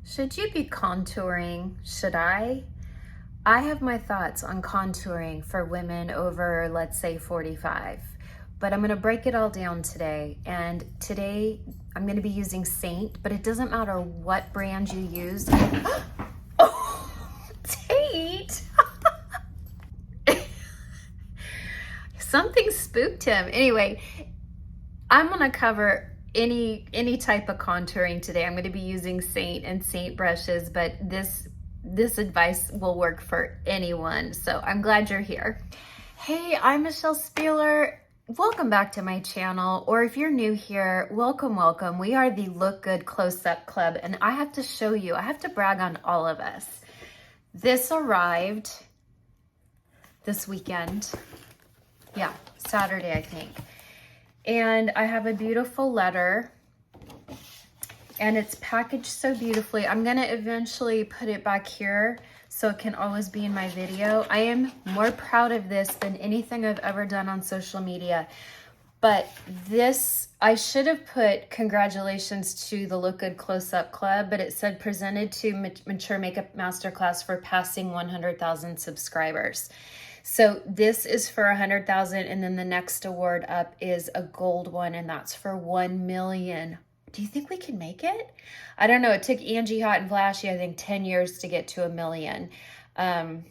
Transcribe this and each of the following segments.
Should you be contouring? Should I? I have my thoughts on contouring for women over, let's say, 45. But I'm going to break it all down today. And today I'm going to be using Seint, but it doesn't matter what brand you use. Oh, Tate! Something spooked him. Anyway, I'm going to cover any type of contouring today. I'm going to be using Seint and Seint brushes, but this advice will work for anyone. So I'm glad you're here. Hey, I'm Michelle Spieler. Welcome back to my channel, or if you're new here, welcome. We are the Look Good Close-Up Club, and I have to show you, I have to brag on all of us. This arrived this weekend. Yeah, Saturday, I think. And I have a beautiful letter, and it's packaged so beautifully. I'm gonna eventually put it back here so it can always be in my video. I am more proud of this than anything I've ever done on social media. But this, I should have put congratulations to the Look Good Close-Up Club, but it said presented to Mature Makeup Masterclass for passing 100,000 subscribers. So this is for 100,000, and then the next award up is a gold one, and that's for 1 million. Do you think we can make it? I don't know. It took Angie Hot and Flashy, I think, 10 years to get to 1 million. But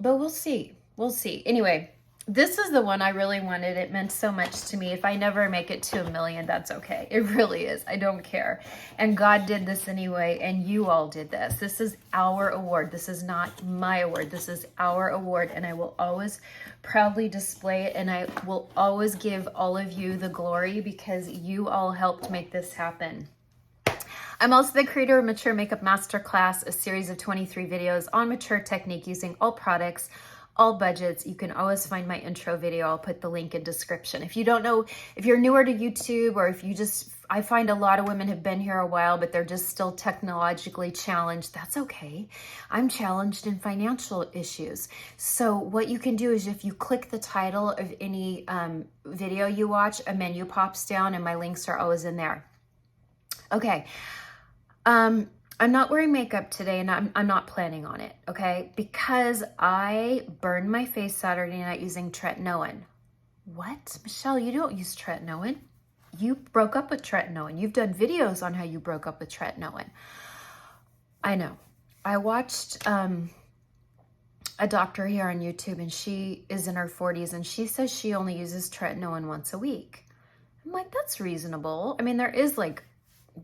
we'll see. We'll see. Anyway, this is the one I really wanted. It meant so much to me. If I never make it to 1 million, that's okay. It really is. I don't care. And God did this anyway, and you all did this. This is our award. This is not my award. This is our award, and I will always proudly display it, and I will always give all of you the glory because you all helped make this happen. I'm also the creator of Mature Makeup Masterclass, a series of 23 videos on mature technique using all products, all budgets. You can always find my intro video. I'll put the link in description. If you don't know, if you're newer to YouTube, or if you just, I find a lot of women have been here a while, but they're just still technologically challenged. That's okay. I'm challenged in financial issues. So what you can do is if you click the title of any video you watch, a menu pops down and my links are always in there. Okay. I'm not wearing makeup today, and I'm not planning on it, okay? Because I burned my face Saturday night using tretinoin. What? Michelle, you don't use tretinoin. You broke up with tretinoin. You've done videos on how you broke up with tretinoin. I know. I watched a doctor here on YouTube, and she is in her 40s, and she says she only uses tretinoin once a week. I'm like, that's reasonable. I mean, there is like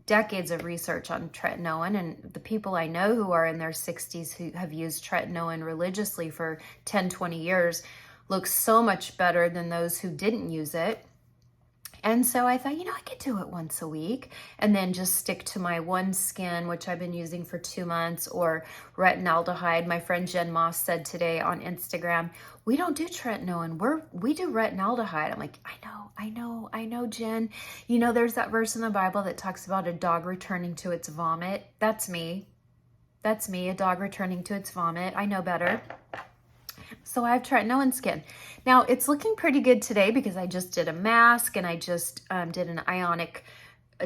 decades of research on tretinoin, and the people I know who are in their 60s who have used tretinoin religiously for 10, 20 years look so much better than those who didn't use it. And so I thought, I could do it once a week and then just stick to my One Skin, which I've been using for 2 months, or retinaldehyde. My friend Jen Moss said today on Instagram, we don't do tretinoin, we do retinaldehyde. I'm like, I know, Jen. There's that verse in the Bible that talks about a dog returning to its vomit. That's me. That's me, a dog returning to its vomit. I know better. So I have tretinoin skin. Now it's looking pretty good today because I just did a mask, and I just did an ionic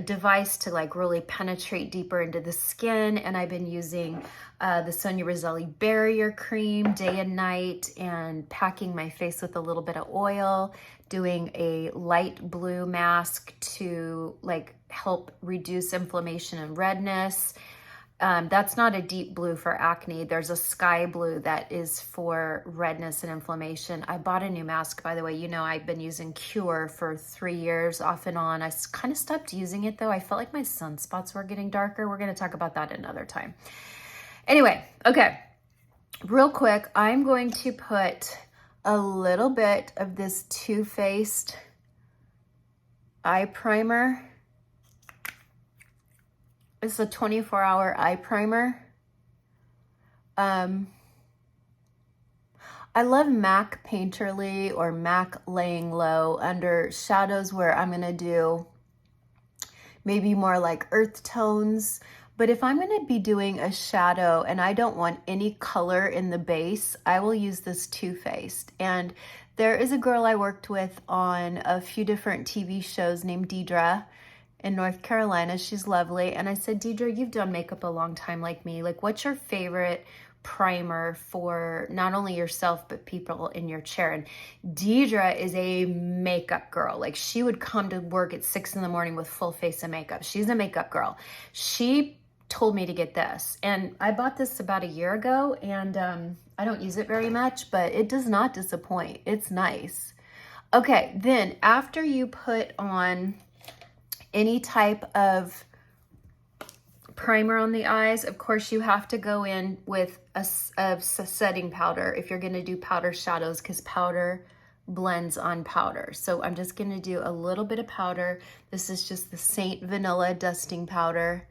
device to like really penetrate deeper into the skin. And I've been using the Sonia Roselli barrier cream day and night, and packing my face with a little bit of oil, doing a light blue mask to like help reduce inflammation and redness. That's not a deep blue for acne. There's a sky blue that is for redness and inflammation. I bought a new mask, by the way. I've been using Cure for 3 years off and on. I kind of stopped using it though. I felt like my sunspots were getting darker. We're going to talk about that another time. Anyway, okay. Real quick, I'm going to put a little bit of this Too Faced eye primer. It's a 24-hour eye primer. I love MAC Painterly or MAC Laying Low under shadows where I'm going to do maybe more like earth tones. But if I'm going to be doing a shadow and I don't want any color in the base, I will use this Too Faced. And there is a girl I worked with on a few different TV shows named Deidre. in North Carolina. She's lovely. And I said, Deidre, you've done makeup a long time like me. Like, what's your favorite primer for not only yourself, but people in your chair? And Deidre is a makeup girl. Like, she would come to work at 6 in the morning with full face of makeup. She's a makeup girl. She told me to get this. And I bought this about a year ago, and I don't use it very much, but it does not disappoint. It's nice. Okay, then after you put on any type of primer on the eyes, of course you have to go in with a setting powder if you're going to do powder shadows, because powder blends on powder. So I'm just going to do a little bit of powder. This is just the Seint Vanilla Dusting Powder.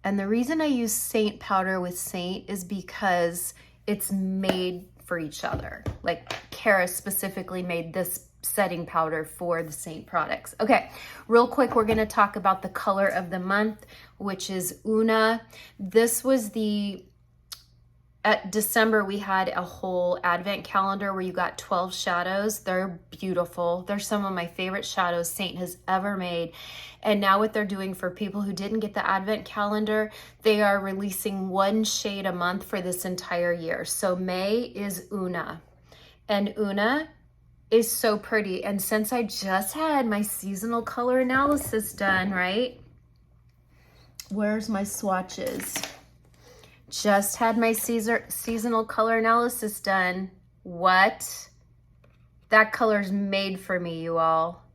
And the reason I use Seint powder with Seint is because it's made for each other. Like, Kara specifically made this setting powder for the Seint products. Okay, real quick, we're gonna talk about the color of the month, which is Una. This was at December, we had a whole advent calendar where you got 12 shadows. They're beautiful. They're some of my favorite shadows Seint has ever made. And now what they're doing for people who didn't get the advent calendar, they are releasing 1 shade a month for this entire year. So May is Una. And Una is so pretty. And since I just had my seasonal color analysis done, right? Where's my swatches? Just had my seasonal color analysis done. What? That color's made for me, you all.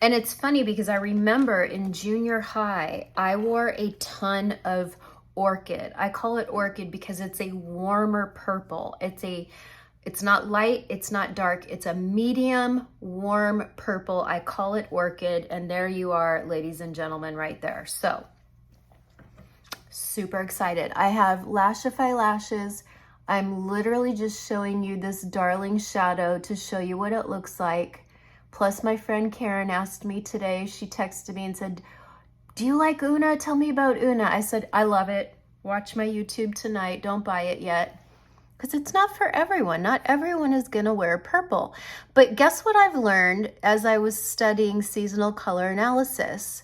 And it's funny because I remember in junior high, I wore a ton of orchid. I call it orchid because it's a warmer purple. It's not light, it's not dark. It's a medium, warm purple. I call it orchid. And there you are, ladies and gentlemen, right there. So, super excited. I have Lashify lashes. I'm literally just showing you this darling shadow to show you what it looks like. Plus, my friend Karen asked me today, she texted me and said, do you like Una? Tell me about Una. I said, I love it. Watch my YouTube tonight. Don't buy it yet. Because it's not for everyone. Not everyone is going to wear purple. But guess what I've learned as I was studying seasonal color analysis?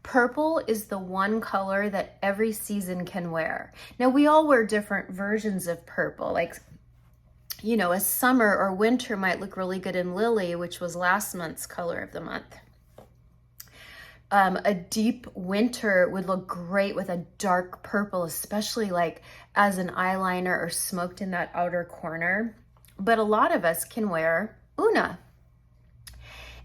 Purple is the one color that every season can wear. Now, we all wear different versions of purple. Like, you know, a summer or winter might look really good in Lily, which was last month's color of the month. A deep winter would look great with a dark purple, especially like as an eyeliner or smoked in that outer corner. But a lot of us can wear Una.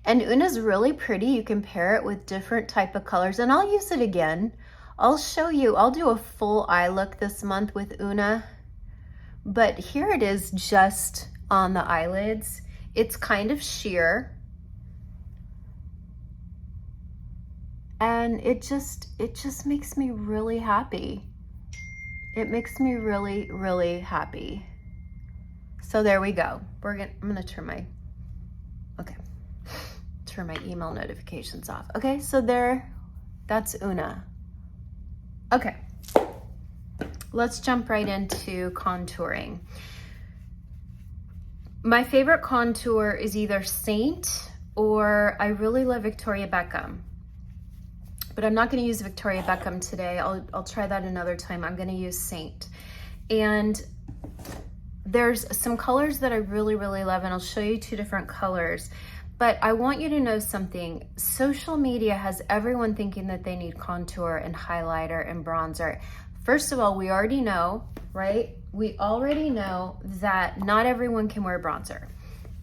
And Una's really pretty. You can pair it with different type of colors, and I'll use it again. I'll show you, I'll do a full eye look this month with Una, but here it is just on the eyelids. It's kind of sheer. And it just makes me really happy. It makes me really, really happy. So there we go. I'm gonna turn my email notifications off. Okay, so that's Una. Okay, let's jump right into contouring. My favorite contour is either Seint or I really love Victoria Beckham. But I'm not going to use Victoria Beckham today. I'll try that another time. I'm going to use Seint. And there's some colors that I really, really love, and I'll show you 2 different colors. But I want you to know something. Social media has everyone thinking that they need contour and highlighter and bronzer. First of all, we already know, right? We already know that not everyone can wear bronzer.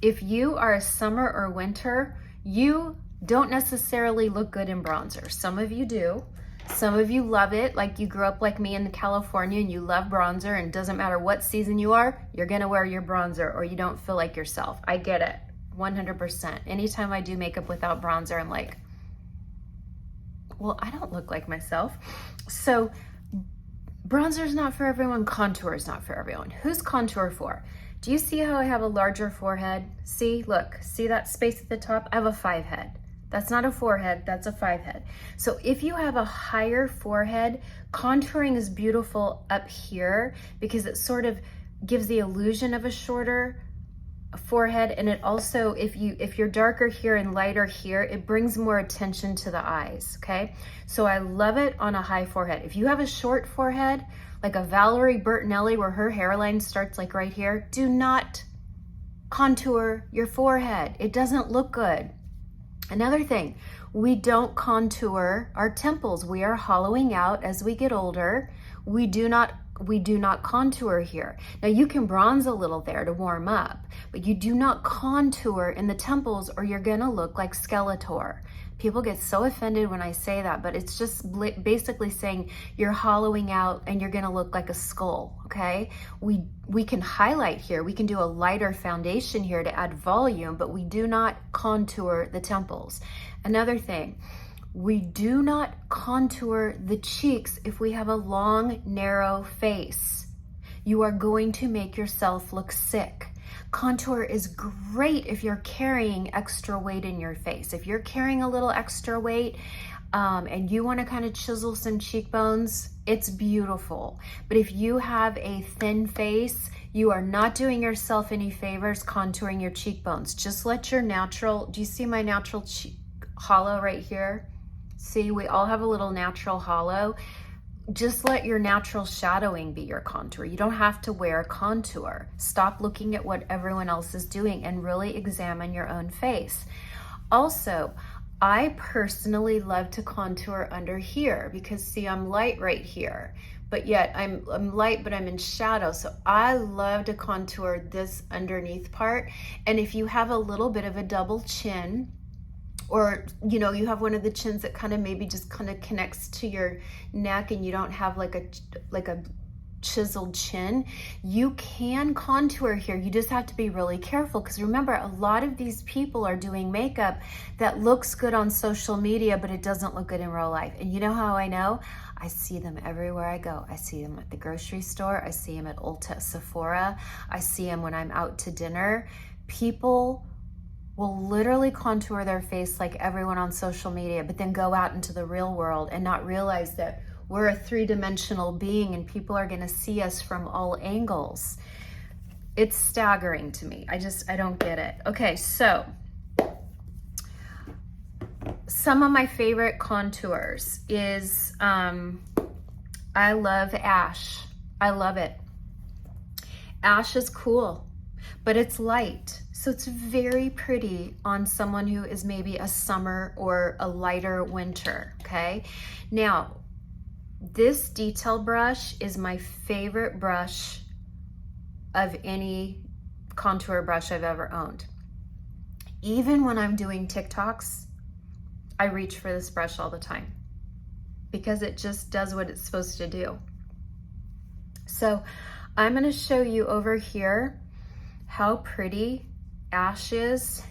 If you are a summer or winter, you don't necessarily look good in bronzer. Some of you do. Some of you love it, like you grew up like me in California and you love bronzer, and doesn't matter what season you are, you're gonna wear your bronzer or you don't feel like yourself. I get it, 100%. Anytime I do makeup without bronzer, I'm like, well, I don't look like myself. So bronzer is not for everyone, contour is not for everyone. Who's contour for? Do you see how I have a larger forehead? See, look, see that space at the top? I have a 5 head. That's not a 4 head, that's a 5 head. So if you have a higher forehead, contouring is beautiful up here because it sort of gives the illusion of a shorter forehead, and it also, if you're darker here and lighter here, it brings more attention to the eyes, okay? So I love it on a high forehead. If you have a short forehead, like a Valerie Bertinelli where her hairline starts like right here, do not contour your forehead. It doesn't look good. Another thing, we don't contour our temples. We are hollowing out as we get older. We do not contour here. Now you can bronze a little there to warm up, but you do not contour in the temples or you're gonna look like Skeletor. People get so offended when I say that, but it's just basically saying you're hollowing out and you're gonna look like a skull, okay? We can highlight here, we can do a lighter foundation here to add volume, but we do not contour the temples. Another thing, we do not contour the cheeks if we have a long, narrow face. You are going to make yourself look sick. Contour is great if you're carrying extra weight in your face. If you're carrying a little extra weight and you want to kind of chisel some cheekbones, it's beautiful. But if you have a thin face, you are not doing yourself any favors contouring your cheekbones. Just let your natural, do you see my natural hollow right here? See, we all have a little natural hollow. Just let your natural shadowing be your contour. You don't have to wear a contour. Stop looking at what everyone else is doing and really examine your own face. Also, I personally love to contour under here because see, I'm light right here, but yet I'm light, but I'm in shadow. So I love to contour this underneath part. And if you have a little bit of a double chin, or you know, you have one of the chins that kind of maybe just kind of connects to your neck and you don't have like a chiseled chin, you can contour here. You just have to be really careful because remember, a lot of these people are doing makeup that looks good on social media, but it doesn't look good in real life. And you know how I know? I see them everywhere I go. I see them at the grocery store. I see them at Ulta, Sephora. I see them when I'm out to dinner. People will literally contour their face like everyone on social media, but then go out into the real world and not realize that we're a three-dimensional being and people are gonna see us from all angles. It's staggering to me. I don't get it. Okay, so some of my favorite contours is, I love ash. I love it. Ash is cool, but it's light. So it's very pretty on someone who is maybe a summer or a lighter winter, okay? Now, this detail brush is my favorite brush of any contour brush I've ever owned. Even when I'm doing TikToks, I reach for this brush all the time because it just does what it's supposed to do. So I'm gonna show you over here how pretty ash is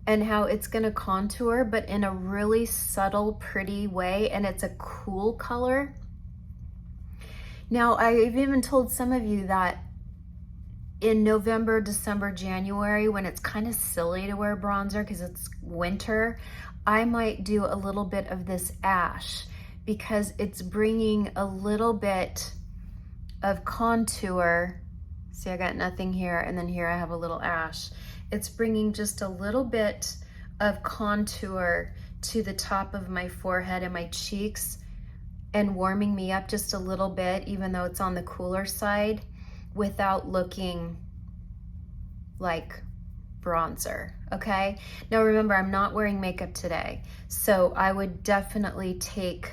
and how it's gonna contour, but in a really subtle, pretty way, and it's a cool color. Now, I've even told some of you that in November, December, January, when it's kind of silly to wear bronzer because it's winter, I might do a little bit of this ash because it's bringing a little bit of contour. See, I got nothing here, and then here I have a little ash. It's bringing just a little bit of contour to the top of my forehead and my cheeks and warming me up just a little bit, even though it's on the cooler side, without looking like bronzer, okay? Now remember, I'm not wearing makeup today, so I would definitely take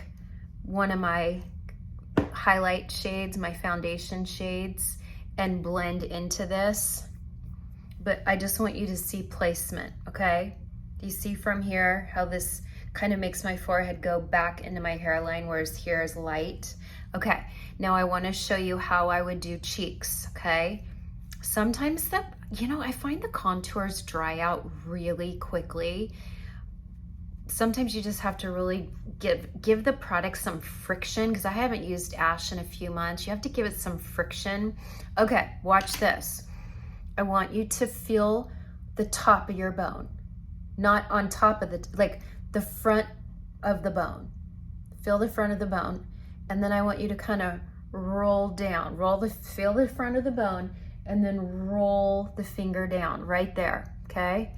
one of my highlight shades, my foundation shades, and blend into this. But I just want you to see placement, okay? Do you see from here how this kind of makes my forehead go back into my hairline, whereas here is light? Okay, now I want to show you how I would do cheeks, okay? Sometimes I find the contours dry out really quickly. Sometimes you just have to really give the product some friction, because I haven't used ash in a few months. You have to give it some friction. Okay, watch this. I want you to feel the top of your bone, not on top of the front of the bone. Feel the front of the bone. And then I want you to kind of roll down, feel the front of the bone, and then roll the finger down right there, okay?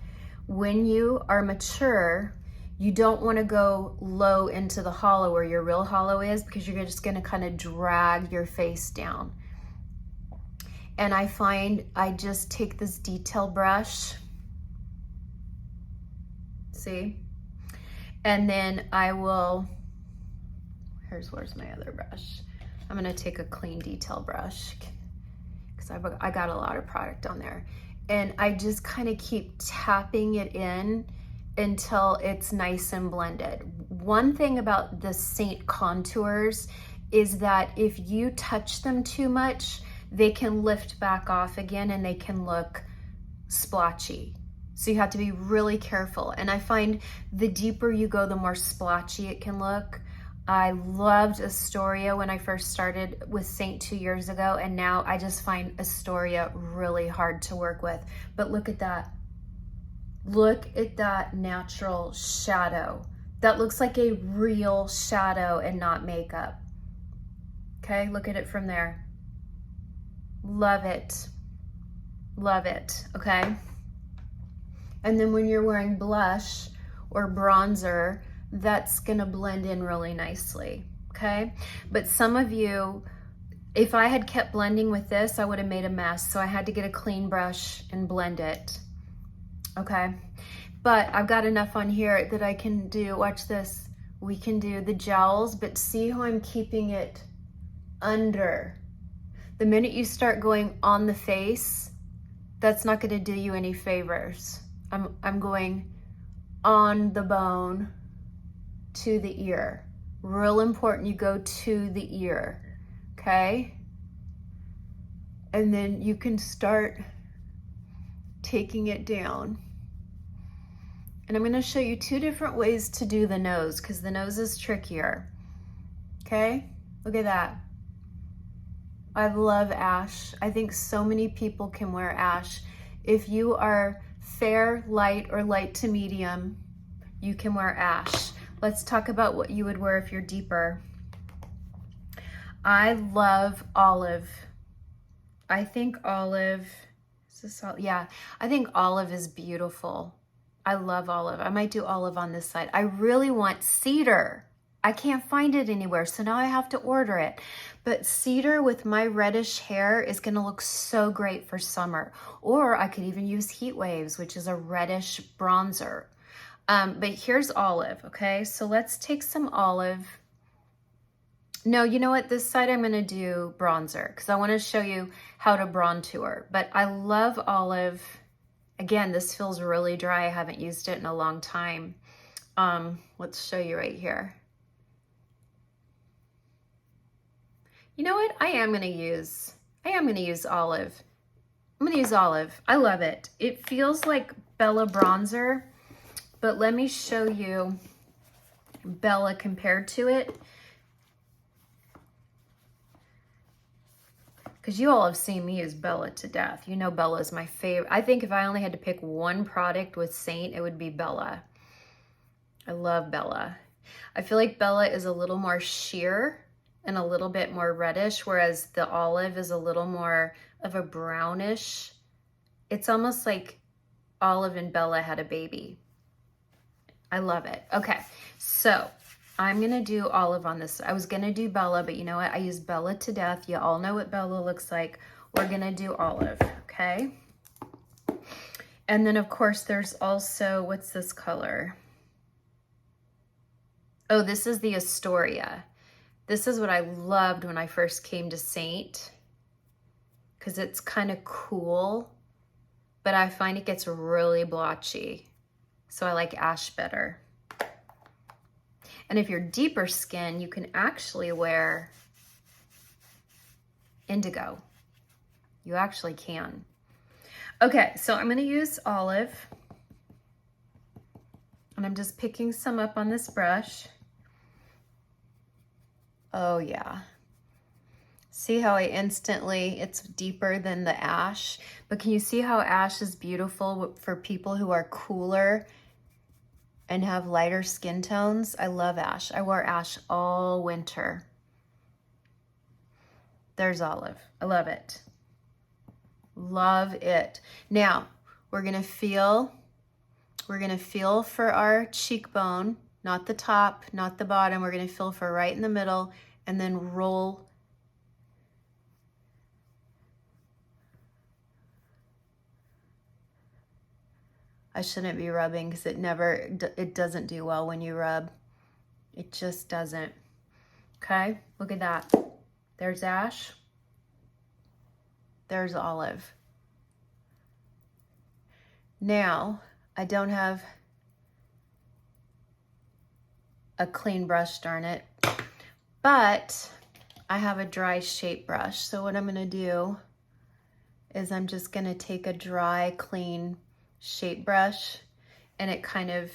When you are mature, you don't want to go low into the hollow where your real hollow is, because you're just going to kind of drag your face down. And I find I just take this detail brush, see? And then I will, where's my other brush? I'm going to take a clean detail brush because I got a lot of product on there. And I just kind of keep tapping it in until it's nice and blended. One thing about the Seint contours is that if you touch them too much, they can lift back off again and they can look splotchy. So you have to be really careful. And I find the deeper you go, the more splotchy it can look. I loved Astoria when I first started with Seint 2 years ago, and now I just find Astoria really hard to work with. But look at that. Look at that natural shadow. That looks like a real shadow and not makeup. Okay, look at it from there. Love it. Love it, okay? And then when you're wearing blush or bronzer, that's gonna blend in really nicely, okay? But some of you, if I had kept blending with this, I would have made a mess. So I had to get a clean brush and blend it, okay? But I've got enough on here that I can do, watch this, we can do the gels, but see how I'm keeping it under. The minute you start going on the face, that's not gonna do you any favors. I'm going on the bone to the ear. Real important, you go to the ear, okay? And then you can start taking it down. And I'm gonna show you 2 different ways to do the nose, because the nose is trickier, okay? Look at that. I love ash. I think so many people can wear ash. If you are fair, light, or light to medium, you can wear ash. Let's talk about what you would wear if you're deeper. I love olive. I think olive, is this all? Yeah, I think olive is beautiful. I love olive. I might do olive on this side. I really want cedar. I can't find it anywhere, so now I have to order it. But cedar with my reddish hair is gonna look so great for summer. Or I could even use Heat Waves, which is a reddish bronzer. But here's olive, okay? So let's take some olive. No, you know what? This side I'm gonna do bronzer because I wanna show you how to bronzer. But I love olive. Again, this feels really dry. I haven't used it in a long time. Let's show you right here. You know what? I am gonna use olive. I'm gonna use olive. I love it. It feels like Bella bronzer, but let me show you Bella compared to it. Because you all have seen me use Bella to death. You know Bella is my favorite. I think if I only had to pick one product with Seint, it would be Bella. I love Bella. I feel like Bella is a little more sheer and a little bit more reddish, whereas the olive is a little more of a brownish. It's almost like Olive and Bella had a baby. I love it. Okay, so I'm gonna do olive on this. I was gonna do Bella, but you know what? I use Bella to death. You all know what Bella looks like. We're gonna do olive, okay? And then of course there's also, what's this color? Oh, this is the Astoria. This is what I loved when I first came to Seint, because it's kind of cool, but I find it gets really blotchy. So I like ash better. And if you're deeper skin, you can actually wear indigo. You actually can. Okay, so I'm gonna use olive. And I'm just picking some up on this brush. Oh yeah. See how I instantly, it's deeper than the ash, but can you see how ash is beautiful for people who are cooler and have lighter skin tones? I love ash. I wore ash all winter. There's Olive. I love it. Love it. Now, we're gonna feel for our cheekbone, not the top, not the bottom. We're gonna feel for right in the middle and then roll. I shouldn't be rubbing because it doesn't do well when you rub. It just doesn't. Okay, look at that. There's Ash. There's Olive. Now, I don't have a clean brush, darn it, but I have a dry shape brush. So what I'm gonna do is I'm just gonna take a dry, clean shape brush and it kind of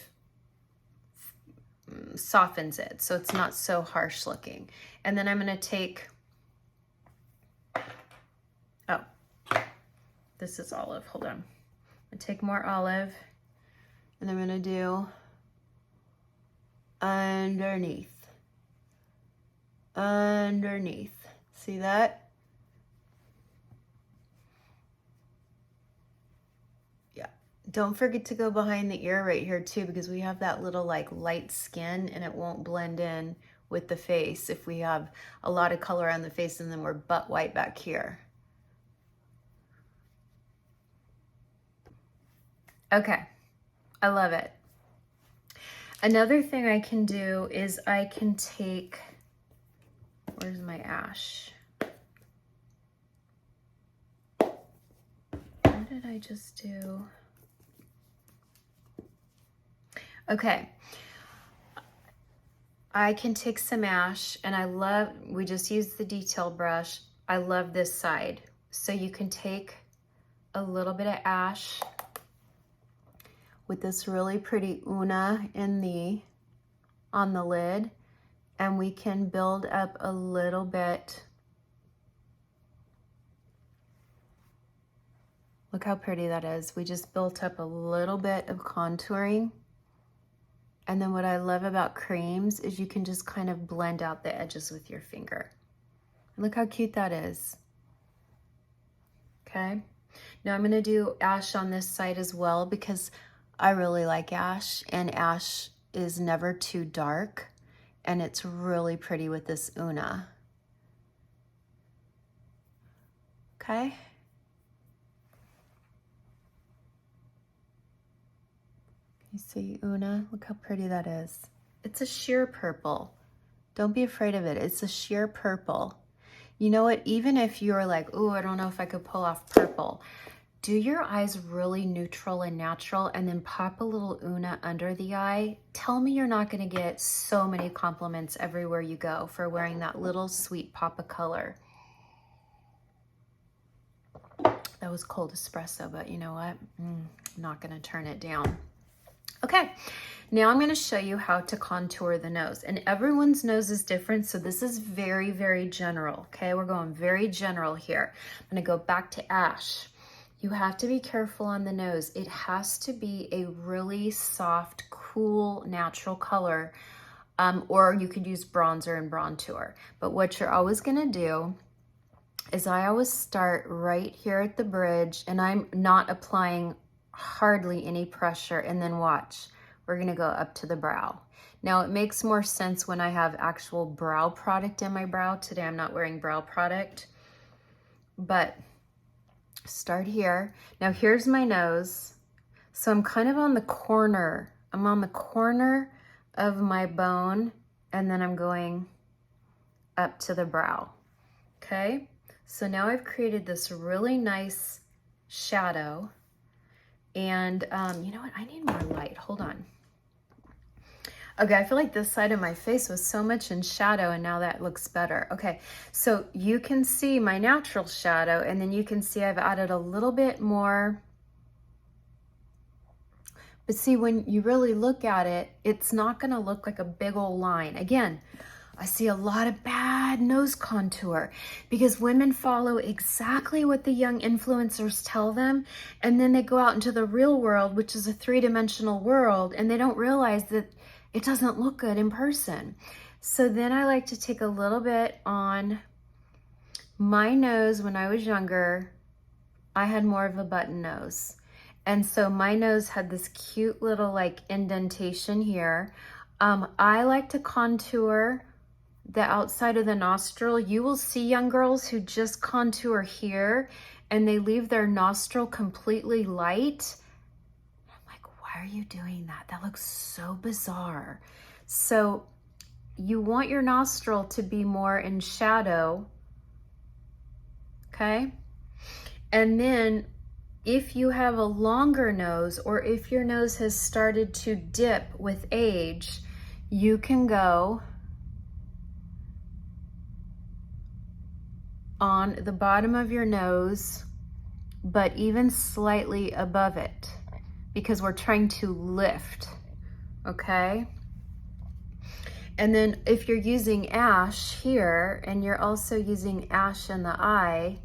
softens it so it's not so harsh looking. And then I'm gonna take, oh, this is Olive, hold on. I'm gonna take more Olive and I'm gonna do underneath. See that? Yeah. Don't forget to go behind the ear right here too, because we have that little like light skin and it won't blend in with the face if we have a lot of color on the face and then we're butt white back here. Okay, I love it. Another thing I can do is I can take, where's my Ash? What did I just do? Okay, I can take some Ash and we just used the detail brush. I love this side. So you can take a little bit of Ash with this really pretty Una on the lid, and we can build up a little bit. Look how pretty that is. We just built up a little bit of contouring. And then what I love about creams is you can just kind of blend out the edges with your finger. And look how cute that is. Okay, now I'm gonna do Ash on this side as well because I really like Ash, and Ash is never too dark, and it's really pretty with this Una. Okay. You see Una? Look how pretty that is. It's a sheer purple. Don't be afraid of it. It's a sheer purple. You know what? Even if you're like, oh, I don't know if I could pull off purple, do your eyes really neutral and natural and then pop a little Una under the eye. Tell me you're not gonna get so many compliments everywhere you go for wearing that little sweet pop of color. That was cold espresso, but you know what? I'm not gonna turn it down. Okay, now I'm gonna show you how to contour the nose, and everyone's nose is different, so this is very, very general, okay? We're going very general here. I'm gonna go back to Ash. You have to be careful on the nose. It has to be a really soft, cool, natural color, or you could use bronzer and bronzer. But what you're always gonna do is I always start right here at the bridge, and I'm not applying hardly any pressure, and then watch. We're gonna go up to the brow. Now it makes more sense when I have actual brow product in my brow. Today I'm not wearing brow product, but start here. Now here's my nose. So I'm kind of on the corner. I'm on the corner of my bone, and then I'm going up to the brow. Okay, so now I've created this really nice shadow. And you know what? I need more light. Hold on. Okay, I feel like this side of my face was so much in shadow, and now that looks better. Okay, so you can see my natural shadow, and then you can see I've added a little bit more. But see, when you really look at it, it's not gonna look like a big old line. Again, I see a lot of bad nose contour because women follow exactly what the young influencers tell them, and then they go out into the real world, which is a three-dimensional world, and they don't realize that it doesn't look good in person. So then I like to take a little bit on My nose, when I was younger, I had more of a button nose. And so my nose had this cute little like indentation here. I like to contour the outside of the nostril. You will see young girls who just contour here and they leave their nostril completely light. I'm like, why are you doing that? That looks so bizarre. So you want your nostril to be more in shadow, okay? And then if you have a longer nose, or if your nose has started to dip with age, you can go on the bottom of your nose, but even slightly above it, because we're trying to lift, okay? And then if you're using ash here, and you're also using ash in the eye,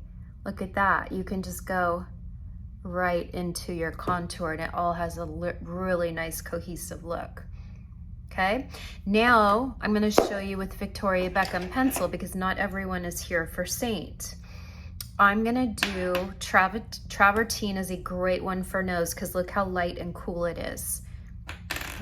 look at that. You can just go right into your contour, and it all has a really nice cohesive look. Okay, now I'm going to show you with Victoria Beckham pencil, because not everyone is here for Seint. I'm going to do Travertine is a great one for nose, because look how light and cool it is.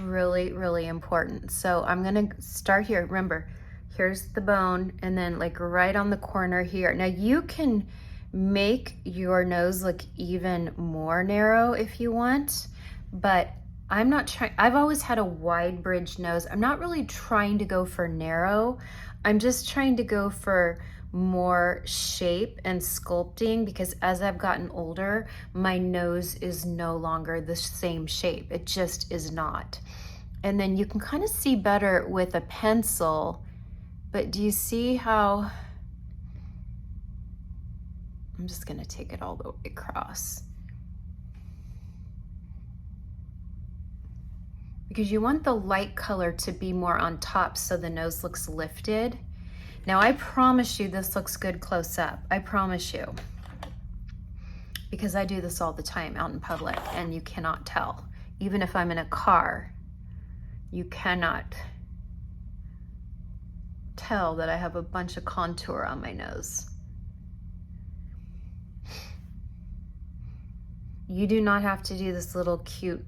Really, really important. So I'm going to start here. Remember, here's the bone, and then like right on the corner here. Now you can make your nose look even more narrow if you want, but I'm not trying. I've always had a wide bridge nose. I'm not really trying to go for narrow. I'm just trying to go for more shape and sculpting, because as I've gotten older, my nose is no longer the same shape. It just is not. And then you can kind of see better with a pencil, but do you see how I'm just going to take it all the way across, because you want the light color to be more on top so the nose looks lifted. Now I promise you this looks good close up. I promise you, because I do this all the time out in public, and you cannot tell. Even if I'm in a car, you cannot tell that I have a bunch of contour on my nose. You do not have to do this little cute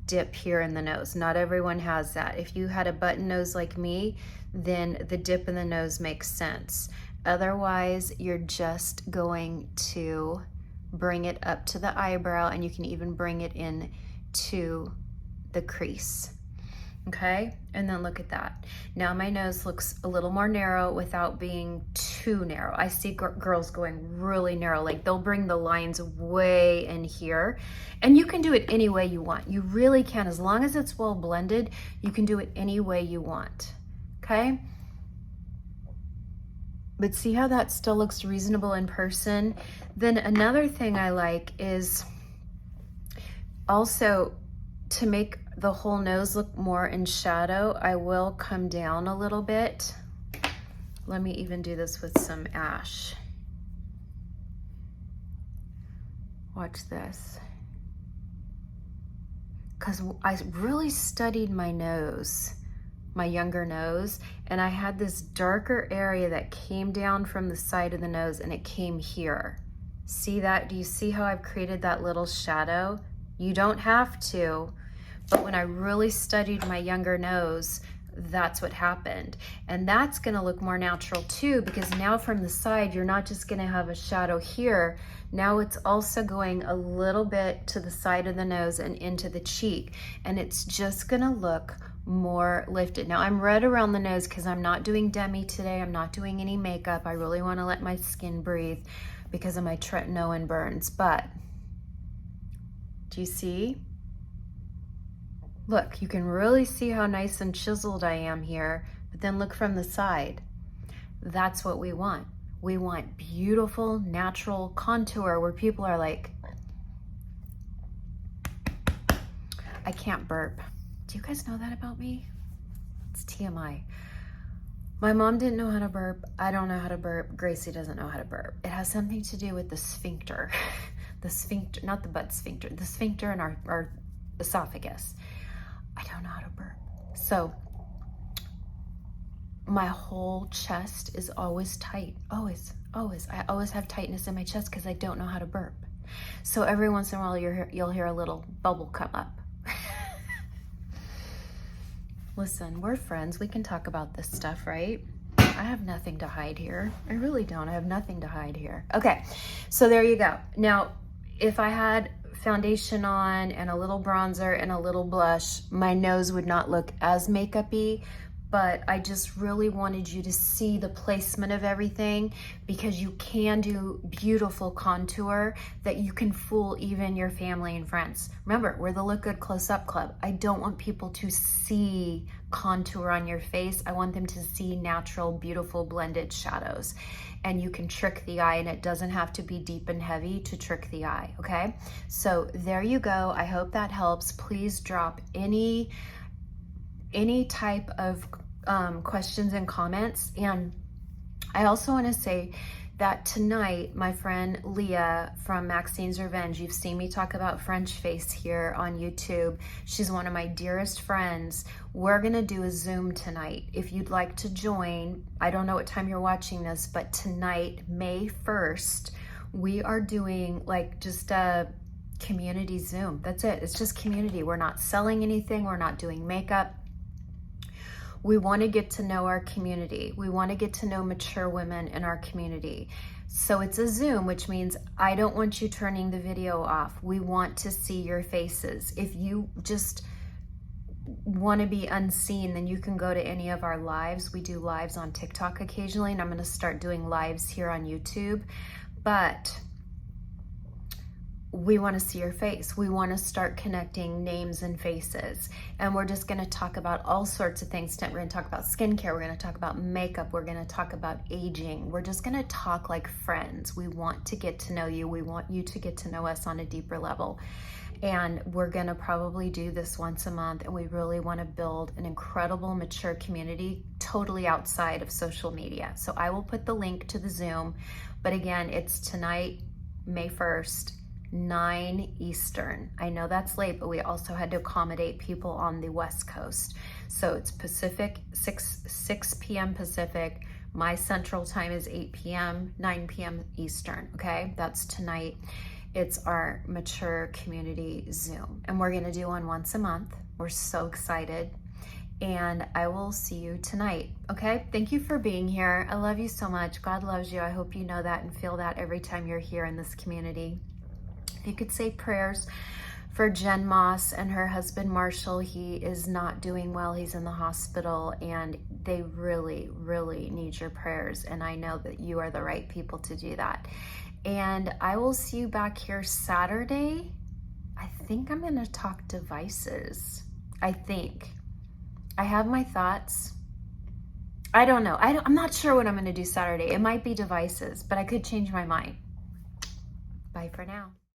dip here in the nose. Not everyone has that. If you had a button nose like me, then the dip in the nose makes sense. Otherwise, you're just going to bring it up to the eyebrow, and you can even bring it in to the crease. Okay, and then look at that. Now my nose looks a little more narrow without being too narrow. I see girls going really narrow, like they'll bring the lines way in here, and you can do it any way you want. You really can. As long as it's well blended, you can do it any way you want, okay? But see how that still looks reasonable in person? Then another thing I like is also to make the whole nose look more in shadow, I will come down a little bit. Let me even do this with some ash. Watch this. Because I really studied my nose, my younger nose, and I had this darker area that came down from the side of the nose, and it came here. See that? Do you see how I've created that little shadow? You don't have to, but when I really studied my younger nose, that's what happened. And that's gonna look more natural too, because now from the side, you're not just gonna have a shadow here. Now it's also going a little bit to the side of the nose and into the cheek. And it's just gonna look more lifted. Now I'm red around the nose because I'm not doing demi today. I'm not doing any makeup. I really wanna let my skin breathe because of my tretinoin burns. But do you see? Look, you can really see how nice and chiseled I am here, but then look from the side. That's what we want. We want beautiful, natural contour where people are like, I can't burp. Do you guys know that about me? It's TMI. My mom didn't know how to burp. I don't know how to burp. Gracie doesn't know how to burp. It has something to do with the sphincter. The sphincter, not the butt sphincter, the sphincter in our esophagus. I don't know how to burp. So my whole chest is always tight. Always, always. I always have tightness in my chest because I don't know how to burp. So every once in a while you'll hear a little bubble come up. Listen, we're friends. We can talk about this stuff, right? I have nothing to hide here. I really don't. I have nothing to hide here. Okay, so there you go. Now, if I had foundation on and a little bronzer and a little blush, my nose would not look as makeup-y, but I just really wanted you to see the placement of everything, because you can do beautiful contour that you can fool even your family and friends. Remember, we're the Look Good Close-Up Club. I don't want people to see contour on your face. I want them to see natural, beautiful blended shadows. And you can trick the eye, and it doesn't have to be deep and heavy to trick the eye, okay? So there you go. I hope that helps. Please drop any type of questions and comments. And I also want to say that tonight, my friend Leah from Maxine's Revenge, you've seen me talk about French Face here on YouTube. She's one of my dearest friends. We're gonna do a Zoom tonight. If you'd like to join, I don't know what time you're watching this, but tonight, May 1st, we are doing like just a community Zoom. That's it. It's just community. We're not selling anything. We're not doing makeup. We want to get to know our community. We want to get to know mature women in our community. So it's a Zoom, which means I don't want you turning the video off. We want to see your faces. If you just want to be unseen, then you can go to any of our lives. We do lives on TikTok occasionally, and I'm going to start doing lives here on YouTube. But we want to see your face. We want to start connecting names and faces. And we're just going to talk about all sorts of things. We're going to talk about skincare. We're going to talk about makeup. We're going to talk about aging. We're just going to talk like friends. We want to get to know you. We want you to get to know us on a deeper level. And we're going to probably do this once a month. And we really want to build an incredible, mature community totally outside of social media. So I will put the link to the Zoom. But again, it's tonight, May 1st. 9 Eastern. I know that's late, but we also had to accommodate people on the West Coast. So it's Pacific, 6 p.m. Pacific. My Central Time is 8 p.m., 9 p.m. Eastern, okay? That's tonight. It's our mature community Zoom. And we're gonna do one once a month. We're so excited. And I will see you tonight, okay? Thank you for being here. I love you so much. God loves you. I hope you know that and feel that every time you're here in this community. If you could say prayers for Jen Moss and her husband Marshall. He is not doing well. He's in the hospital, and they really, really need your prayers. And I know that you are the right people to do that. And I will see you back here Saturday. I think I'm going to talk devices. I think. I have my thoughts. I don't know. I'm not sure what I'm going to do Saturday. It might be devices, but I could change my mind. Bye for now.